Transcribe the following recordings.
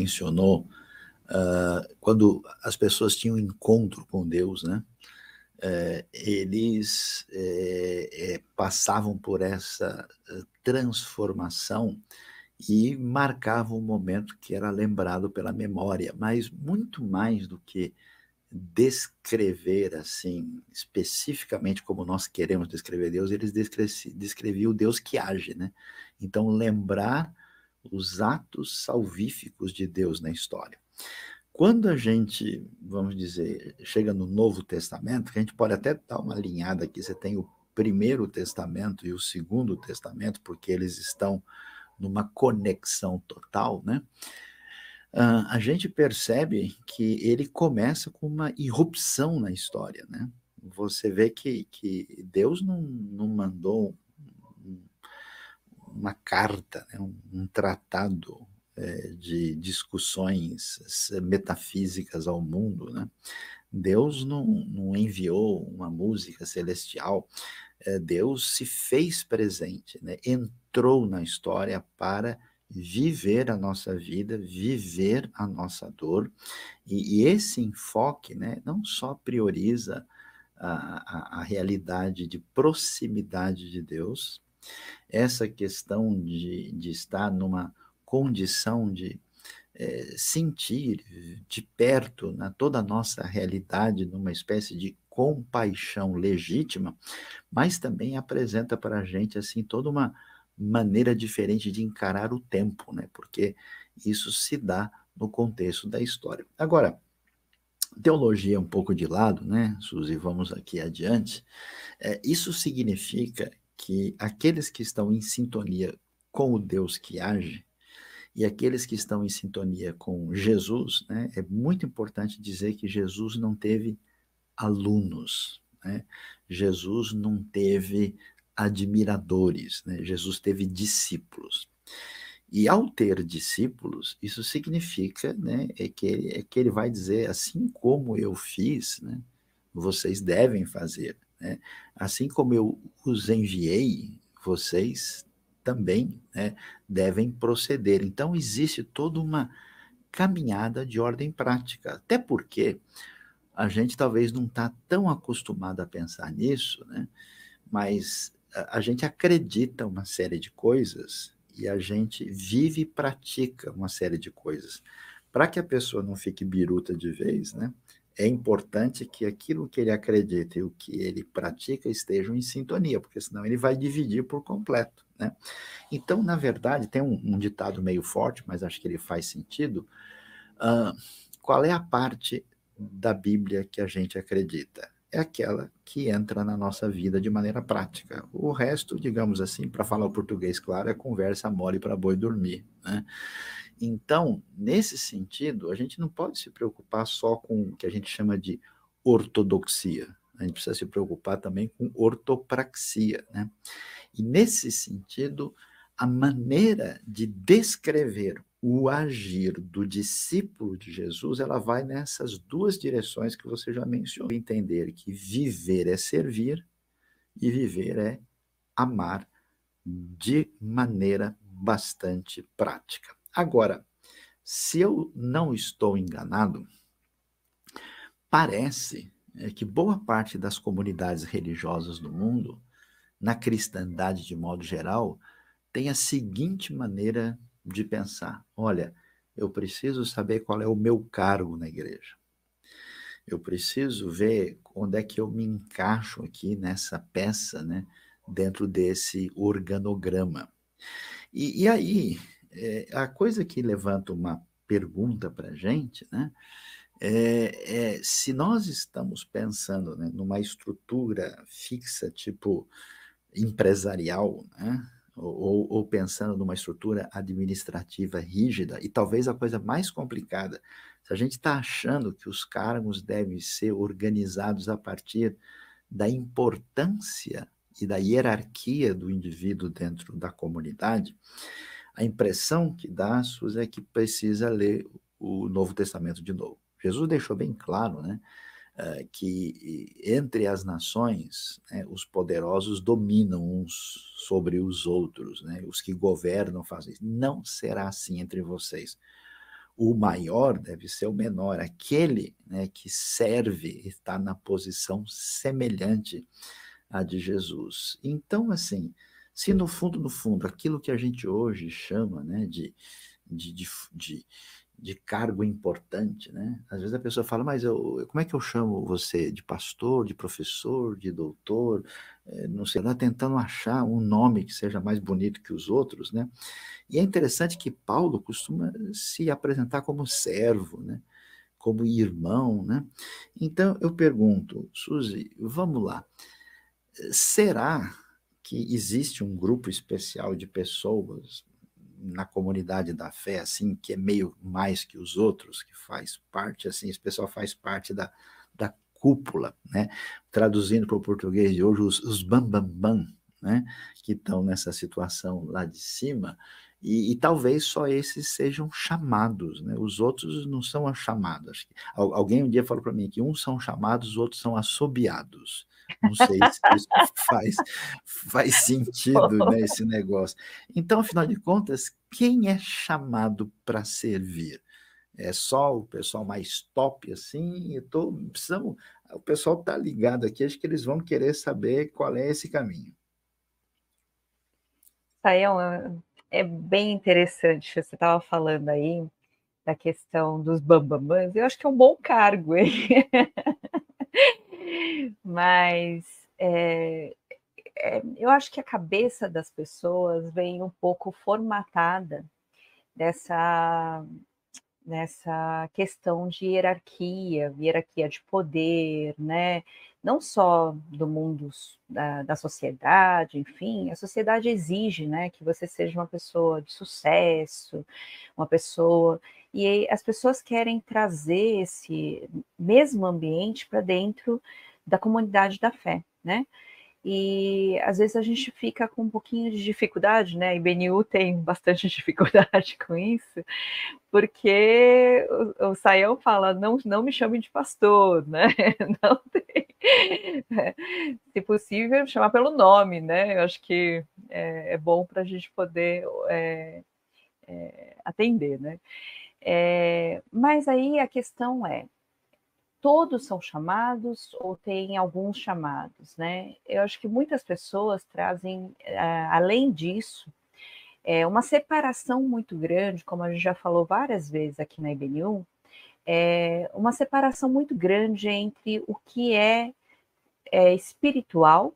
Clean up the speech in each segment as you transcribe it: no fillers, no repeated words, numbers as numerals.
mencionou, quando as pessoas tinham um encontro com Deus, né? Eles passavam por essa transformação e marcavam um momento que era lembrado pela memória, mas muito mais do que descrever assim especificamente como nós queremos descrever Deus, eles descreviam o Deus que age, né? Então lembrar os atos salvíficos de Deus na história. Quando a gente, vamos dizer, chega no Novo Testamento, que a gente pode até dar uma alinhada aqui, você tem o Primeiro Testamento e o Segundo Testamento, porque eles estão numa conexão total, né? A gente percebe que ele começa com uma irrupção na história, né? Você vê que Deus não mandou uma carta, né? um tratado de discussões metafísicas ao mundo, né? Deus não enviou uma música celestial, Deus se fez presente, né? Entrou na história para viver a nossa vida, viver a nossa dor, e esse enfoque, né, não só prioriza a realidade de proximidade de Deus, essa questão de estar numa condição de sentir de perto, né, toda a nossa realidade numa espécie de compaixão legítima, mas também apresenta para a gente assim toda uma maneira diferente de encarar o tempo, né? Porque isso se dá no contexto da história. Agora, teologia um pouco de lado, né, Suzy? Vamos aqui adiante. Isso significa que aqueles que estão em sintonia com o Deus que age e aqueles que estão em sintonia com Jesus, né, é muito importante dizer que Jesus não teve alunos, né? Jesus não teve admiradores, né? Jesus teve discípulos. E ao ter discípulos, isso significa, né, que ele vai dizer, assim como eu fiz, né, vocês devem fazer, né? Assim como eu os enviei, vocês também, né, devem proceder. Então existe toda uma caminhada de ordem prática, até porque a gente talvez não está tão acostumado a pensar nisso, né? Mas a gente acredita uma série de coisas e a gente vive e pratica uma série de coisas. Para que a pessoa não fique biruta de vez, né? É importante que aquilo que ele acredita e o que ele pratica estejam em sintonia, porque senão ele vai dividir por completo, né? Então, na verdade, tem um ditado meio forte, mas acho que ele faz sentido. Uh, Qual é a parte da Bíblia que a gente acredita? É aquela que entra na nossa vida de maneira prática. O resto, digamos assim, para falar o português claro, é conversa mole para boi dormir, né? Então, nesse sentido, a gente não pode se preocupar só com o que a gente chama de ortodoxia. A gente precisa se preocupar também com ortopraxia, né? E nesse sentido, a maneira de descrever o agir do discípulo de Jesus, ela vai nessas duas direções que você já mencionou. Entender que viver é servir e viver é amar de maneira bastante prática. Agora, se eu não estou enganado, parece que boa parte das comunidades religiosas do mundo, na cristandade de modo geral, tem a seguinte maneira de pensar: olha, eu preciso saber qual é o meu cargo na igreja. Eu preciso ver onde é que eu me encaixo aqui nessa peça, né, dentro desse organograma. E aí, a coisa que levanta uma pergunta para a gente, né, se nós estamos pensando, né, numa estrutura fixa, tipo empresarial, né? Ou pensando numa estrutura administrativa rígida, e talvez a coisa mais complicada, se a gente está achando que os cargos devem ser organizados a partir da importância e da hierarquia do indivíduo dentro da comunidade, a impressão que dá, Suzy, é que precisa ler o Novo Testamento de novo. Jesus deixou bem claro, né, que entre as nações, né, os poderosos dominam uns sobre os outros, né, os que governam fazem isso. Não será assim entre vocês. o maior deve ser o menor, aquele, né, que serve está na posição semelhante à de Jesus. Então, assim, se no fundo, aquilo que a gente hoje chama, né, de, de, de, de cargo importante, né? Às vezes a pessoa fala, mas como é que eu chamo você? De pastor, de professor, de doutor? Não sei, ela tentando achar um nome que seja mais bonito que os outros, né? E é interessante que Paulo costuma se apresentar como servo, né? Como irmão, né? Então eu pergunto, Suzy, vamos lá, será que existe um grupo especial de pessoas na comunidade da fé, assim, que é meio mais que os outros, que faz parte, assim, esse pessoal faz parte da cúpula, né? Traduzindo para o português de hoje, os bambambam, bam, bam, né? Que estão nessa situação lá de cima, e talvez só esses sejam chamados, né? Os outros não são chamados. Alguém um dia falou para mim que uns são chamados, os outros são assobiados. Não sei se isso faz sentido, né, esse negócio. Então, afinal de contas, quem é chamado para servir? É só o pessoal mais top, assim? Precisamos, o pessoal está ligado aqui, acho que eles vão querer saber qual é esse caminho. Sayão, é bem interessante, você estava falando aí da questão dos bambambãs, eu acho que é um bom cargo, hein? Mas eu acho que a cabeça das pessoas vem um pouco formatada dessa nessa questão de hierarquia de poder, né? Não só do mundo da sociedade, enfim, a sociedade exige, né, que você seja uma pessoa de sucesso, uma pessoa. E as pessoas querem trazer esse mesmo ambiente para dentro da comunidade da fé, né? E às vezes a gente fica com um pouquinho de dificuldade, né? A IBNU tem bastante dificuldade com isso, porque o Sayão fala, não me chame de pastor, né? Não tem. Se possível, chamar pelo nome, né? Eu acho que é bom para a gente poder atender, né? Mas aí a questão é, todos são chamados ou tem alguns chamados, né? Eu acho que muitas pessoas trazem, além disso, uma separação muito grande, como a gente já falou várias vezes aqui na IBNU, uma separação muito grande entre o que é espiritual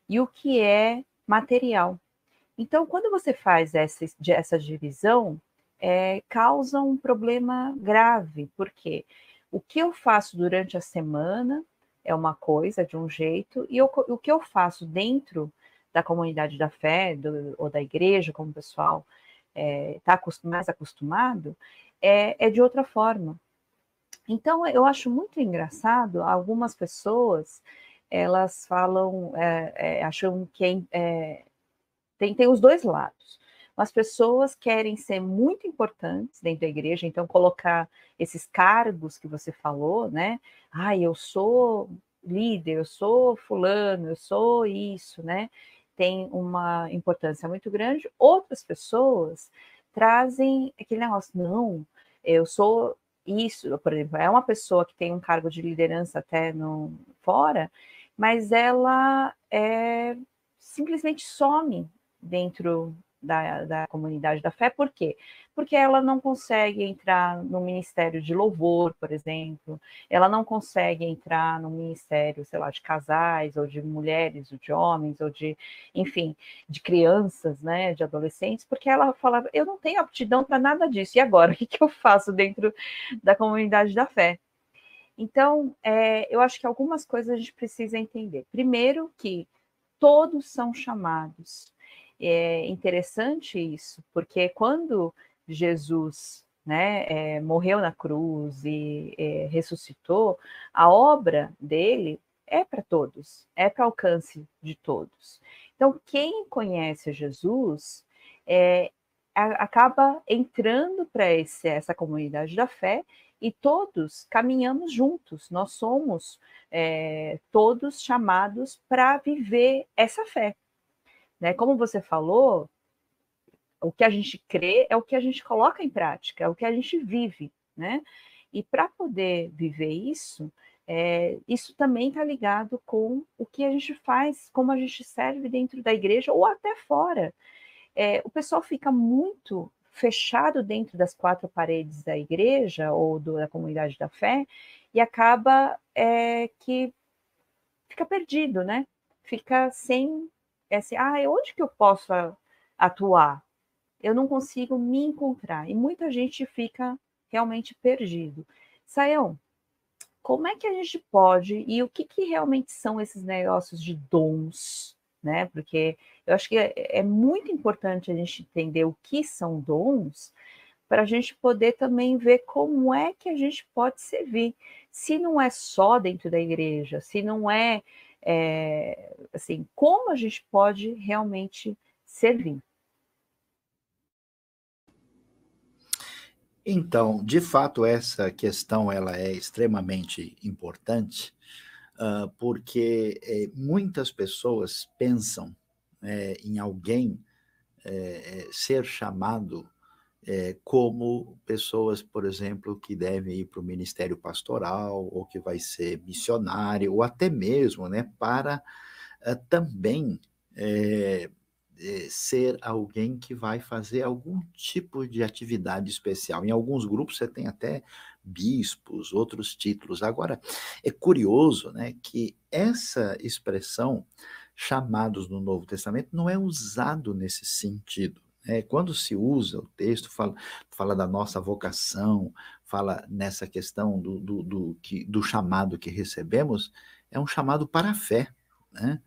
e o que é material. Então, quando você faz essa divisão, causa um problema grave, porque o que eu faço durante a semana é uma coisa, de um jeito, e o que eu faço dentro da comunidade da fé, ou da igreja, como o pessoal está mais acostumado, é de outra forma. Então, eu acho muito engraçado, algumas pessoas, elas falam, acham que tem os dois lados. As pessoas querem ser muito importantes dentro da igreja, então colocar esses cargos que você falou, né? Ah, eu sou líder, eu sou fulano, eu sou isso, né? Tem uma importância muito grande. Outras pessoas trazem aquele negócio, não, eu sou isso, por exemplo, é uma pessoa que tem um cargo de liderança até no fora, mas ela simplesmente some dentro da comunidade da fé. Por quê? Porque ela não consegue entrar no ministério de louvor, por exemplo, ela não consegue entrar no ministério, sei lá, de casais, ou de mulheres, ou de homens, ou de, enfim, de crianças, né, de adolescentes, porque ela fala, eu não tenho aptidão para nada disso, e agora, o que eu faço dentro da comunidade da fé? Então, eu acho que algumas coisas a gente precisa entender. Primeiro que todos são chamados. É interessante isso, porque quando Jesus, né, morreu na cruz e ressuscitou, a obra dele é para todos, é para alcance de todos. Então, quem conhece Jesus acaba entrando para essa comunidade da fé e todos caminhamos juntos. Nós somos todos chamados para viver essa fé, né? Como você falou, o que a gente crê é o que a gente coloca em prática, é o que a gente vive, né? E para poder viver isso, isso também está ligado com o que a gente faz, como a gente serve dentro da igreja ou até fora. O pessoal fica muito fechado dentro das quatro paredes da igreja ou da comunidade da fé e acaba que fica perdido, né? Fica sem esse, onde que eu posso atuar? Eu não consigo me encontrar. E muita gente fica realmente perdido. Saião, como é que a gente pode, e o que realmente são esses negócios de dons, né? Porque eu acho que é muito importante a gente entender o que são dons, para a gente poder também ver como é que a gente pode servir. Se não é só dentro da igreja, se não assim, como a gente pode realmente servir. Então, de fato, essa questão ela é extremamente importante, porque muitas pessoas pensam em alguém ser chamado como pessoas, por exemplo, que devem ir para o ministério pastoral, ou que vai ser missionário, ou até mesmo, né, para também ser alguém que vai fazer algum tipo de atividade especial. Em alguns grupos você tem até bispos, outros títulos. Agora, é curioso, né, que essa expressão, chamados no Novo Testamento, não é usado nesse sentido. Quando se usa o texto, fala da nossa vocação, fala nessa questão do chamado que recebemos, é um chamado para a fé, né?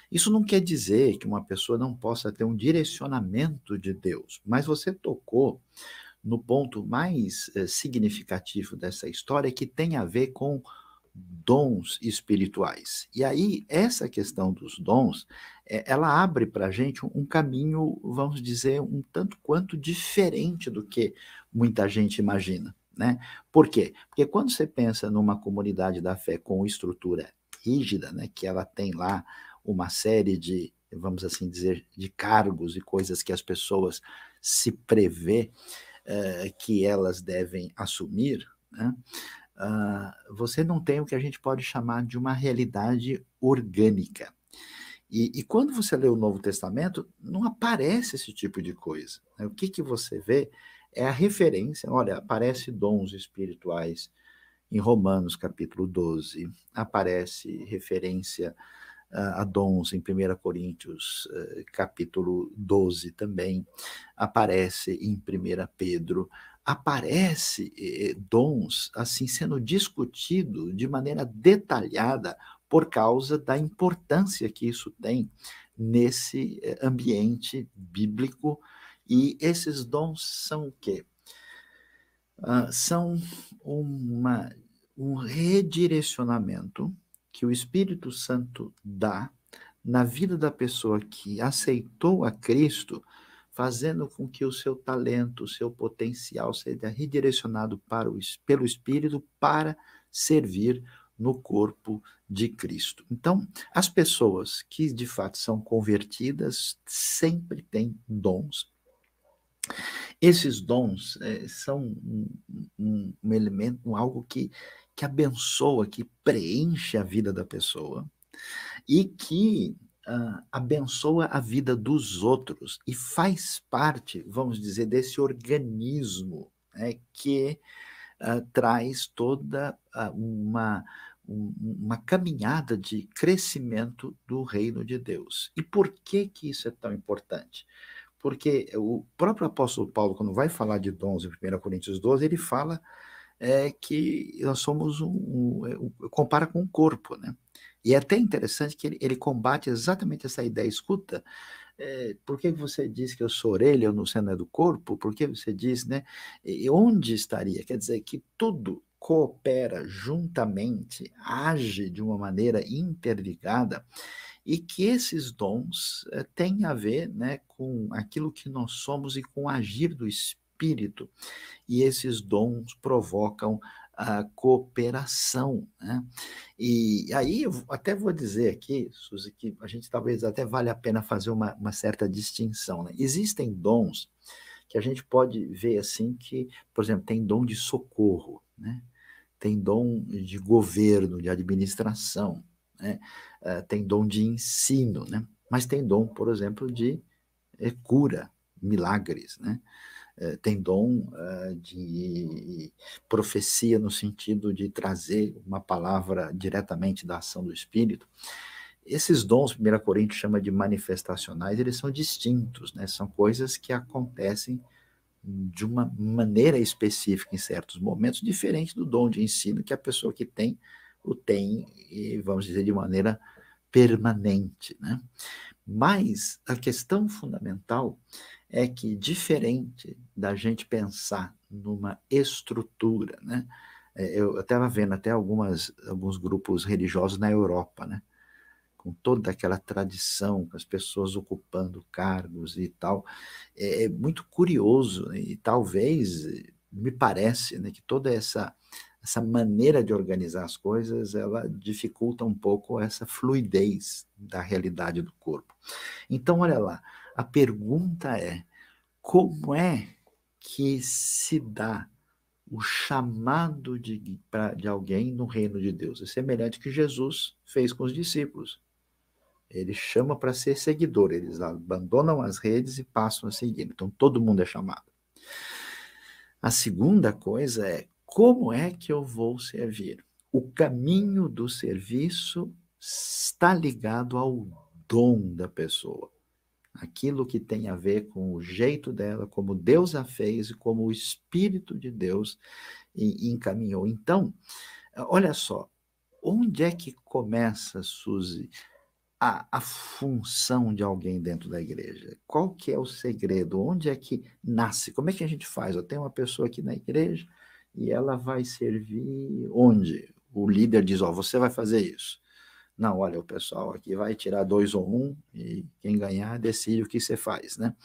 Isso não quer dizer que uma pessoa não possa ter um direcionamento de Deus, mas você tocou no ponto mais significativo dessa história, que tem a ver com dons espirituais. E aí, essa questão dos dons, ela abre para a gente um caminho, vamos dizer, um tanto quanto diferente do que muita gente imagina, né? Por quê? Porque quando você pensa numa comunidade da fé com estrutura rígida, né, que ela tem lá uma série de, vamos assim dizer, de cargos e coisas que as pessoas se prevê que elas devem assumir, né? Você não tem o que a gente pode chamar de uma realidade orgânica. E quando você lê o Novo Testamento, não aparece esse tipo de coisa, né? O que você vê é a referência, olha, aparece dons espirituais em Romanos capítulo 12, aparece referência a dons em 1 Coríntios capítulo 12 também, aparece em 1 Pedro, aparece dons assim sendo discutido de maneira detalhada por causa da importância que isso tem nesse ambiente bíblico. E esses dons são o quê? São um redirecionamento que o Espírito Santo dá na vida da pessoa que aceitou a Cristo, fazendo com que o seu talento, o seu potencial seja redirecionado pelo Espírito para servir no corpo de Cristo. Então, as pessoas que de fato são convertidas sempre têm dons. Esses dons são um elemento, algo que abençoa, que preenche a vida da pessoa e que abençoa a vida dos outros e faz parte, vamos dizer, desse organismo, né, que traz toda uma caminhada de crescimento do reino de Deus. E por que isso é tão importante? Porque o próprio apóstolo Paulo, quando vai falar de dons em 1 Coríntios 12, ele fala que nós somos compara com um corpo, né? E é até interessante que ele combate exatamente essa ideia. Escuta, por que você diz que eu sou orelha, eu não sendo do corpo? Por que você diz, né? E onde estaria? Quer dizer que tudo coopera juntamente, age de uma maneira interligada, e que esses dons têm a ver, né, com aquilo que nós somos e com o agir do Espírito, e esses dons provocam a cooperação, né? E aí eu até vou dizer aqui, Suzy, que a gente talvez até vale a pena fazer uma certa distinção, né? Existem dons que a gente pode ver assim que, por exemplo, tem dom de socorro, né? Tem dom de governo, de administração, né? Tem dom de ensino, né? Mas tem dom, por exemplo, de cura, milagres, né? Tem dom de profecia no sentido de trazer uma palavra diretamente da ação do Espírito. Esses dons, 1 Coríntios chama de manifestacionais, eles são distintos, né? São coisas que acontecem de uma maneira específica em certos momentos, diferente do dom de ensino que a pessoa que tem, o tem, e vamos dizer, de maneira permanente, né? Mas a questão fundamental é que, diferente da gente pensar numa estrutura, né? Eu estava vendo até alguns grupos religiosos na Europa, né? Com toda aquela tradição, com as pessoas ocupando cargos e tal. É muito curioso, né? E talvez, me parece, né, que toda essa maneira de organizar as coisas, ela dificulta um pouco essa fluidez da realidade do corpo. Então, olha lá, a pergunta é, como é que se dá o chamado de alguém no reino de Deus? É semelhante ao que Jesus fez com os discípulos. Ele chama para ser seguidor, eles abandonam as redes e passam a seguir. Então, todo mundo é chamado. A segunda coisa é, como é que eu vou servir? O caminho do serviço está ligado ao dom da pessoa. Aquilo que tem a ver com o jeito dela, como Deus a fez e como o Espírito de Deus encaminhou. Então, olha só, onde é que começa, Suzy, a função de alguém dentro da igreja? Qual que é o segredo? Onde é que nasce? Como é que a gente faz? Eu tenho uma pessoa aqui na igreja e ela vai servir onde? O líder diz, ó, você vai fazer isso. Não, olha, o pessoal aqui vai tirar 2 ou 1 e quem ganhar decide o que você faz, né?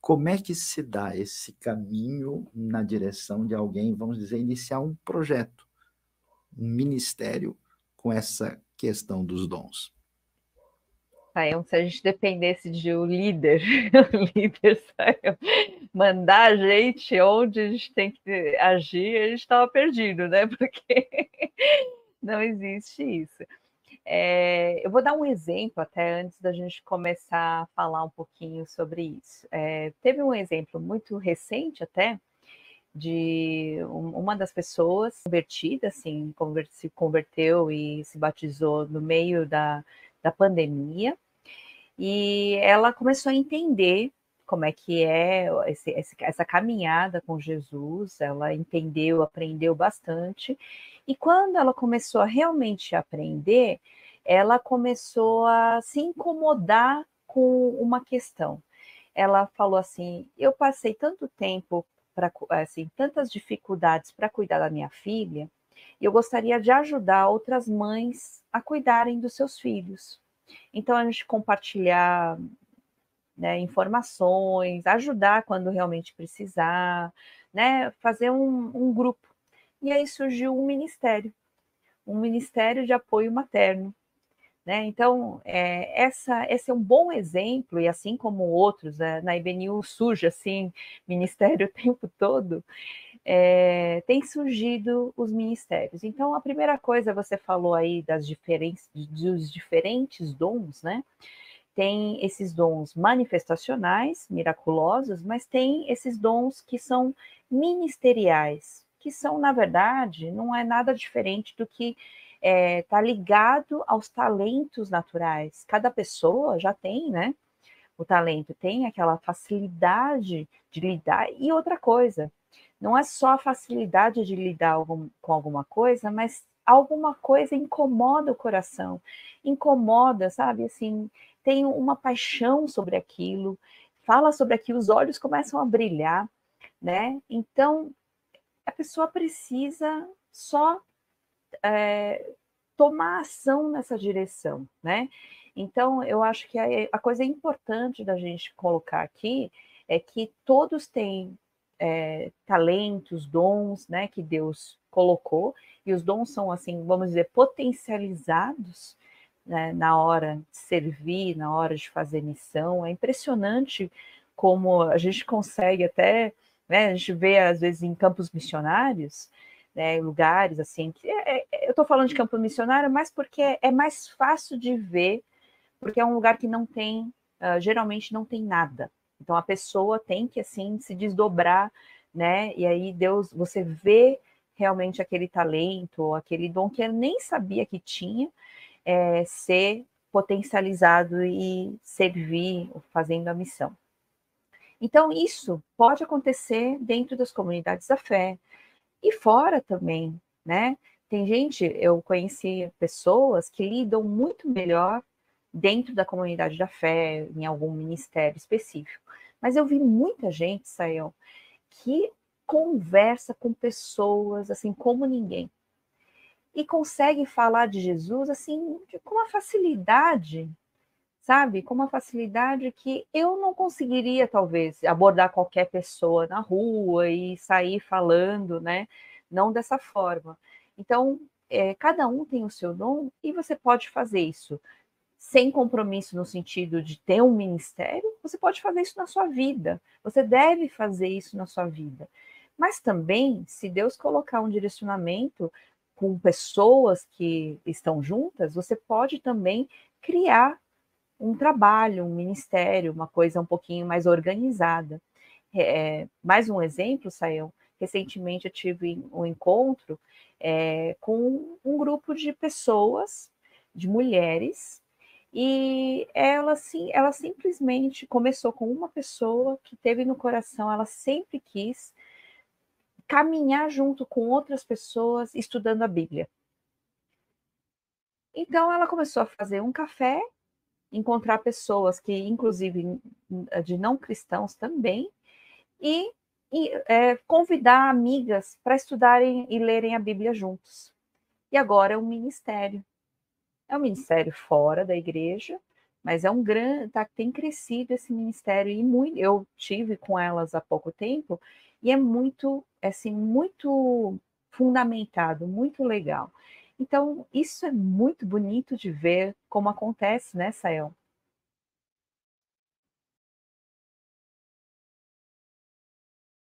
Como é que se dá esse caminho na direção de alguém, vamos dizer, iniciar um projeto, um ministério com essa questão dos dons? Saiam, se a gente dependesse de um líder, o líder saiu mandar a gente onde a gente tem que agir, a gente estava perdido, né? Porque não existe isso. Eu vou dar um exemplo até antes da gente começar a falar um pouquinho sobre isso. Teve um exemplo muito recente até de uma das pessoas convertida, assim, se converteu e se batizou no meio da pandemia, e ela começou a entender como é que é essa caminhada com Jesus, ela entendeu, aprendeu bastante, e quando ela começou a realmente aprender, ela começou a se incomodar com uma questão. Ela falou assim: eu passei tanto tempo, assim, tantas dificuldades para cuidar da minha filha, e eu gostaria de ajudar outras mães a cuidarem dos seus filhos. Então, a gente compartilhar, né, informações, ajudar quando realmente precisar, né, fazer um grupo. E aí surgiu um ministério de apoio materno. Né? Então, esse é um bom exemplo, e assim como outros, né, na IBNU surge assim, ministério o tempo todo, tem surgido os ministérios. Então, a primeira coisa, você falou aí dos diferentes dons, né? Tem esses dons manifestacionais, miraculosos, mas tem esses dons que são ministeriais, que são, na verdade, não é nada diferente do que está ligado aos talentos naturais. Cada pessoa já tem, né? O talento tem aquela facilidade de lidar. E outra coisa, não é só a facilidade de lidar com alguma coisa, mas alguma coisa incomoda o coração, incomoda, sabe? Assim, tem uma paixão sobre aquilo, fala sobre aquilo, os olhos começam a brilhar, né? Então, a pessoa precisa só tomar ação nessa direção, né? Então, eu acho que a coisa importante da gente colocar aqui é que todos têm talentos, dons, né, que Deus colocou, e os dons são, assim, vamos dizer, potencializados, né, na hora de servir, na hora de fazer missão. É impressionante como a gente consegue até, né, a gente vê às vezes em campos missionários, né, lugares assim, que eu estou falando de campo missionário, mas porque é mais fácil de ver, porque é um lugar que não tem, geralmente não tem nada. Então a pessoa tem que assim se desdobrar, né? E aí Deus, você vê realmente aquele talento, aquele dom que eu nem sabia que tinha, ser potencializado e servir fazendo a missão. Então isso pode acontecer dentro das comunidades da fé e fora também, né? Tem gente, eu conheci pessoas que lidam muito melhor dentro da comunidade da fé, em algum ministério específico. Mas eu vi muita gente, Sayão, que conversa com pessoas assim como ninguém. E consegue falar de Jesus assim com uma facilidade, sabe? Com uma facilidade que eu não conseguiria, talvez, abordar qualquer pessoa na rua e sair falando, né? Não dessa forma. Então, cada um tem o seu dom e você pode fazer isso sem compromisso no sentido de ter um ministério, você pode fazer isso na sua vida. Você deve fazer isso na sua vida. Mas também, se Deus colocar um direcionamento com pessoas que estão juntas, você pode também criar um trabalho, um ministério, uma coisa um pouquinho mais organizada. Mais um exemplo, Sayão, recentemente eu tive um encontro com um grupo de pessoas, de mulheres, e ela simplesmente começou com uma pessoa que teve no coração, ela sempre quis caminhar junto com outras pessoas estudando a Bíblia. Então ela começou a fazer um café, encontrar pessoas que, inclusive, de não cristãos também, e convidar amigas para estudarem e lerem a Bíblia juntos. E agora é um ministério. É um ministério fora da igreja, mas é um grande, tem crescido esse ministério e muito. Eu tive com elas há pouco tempo e é muito, assim, muito fundamentado, muito legal. Então, isso é muito bonito de ver como acontece, né, Sayão?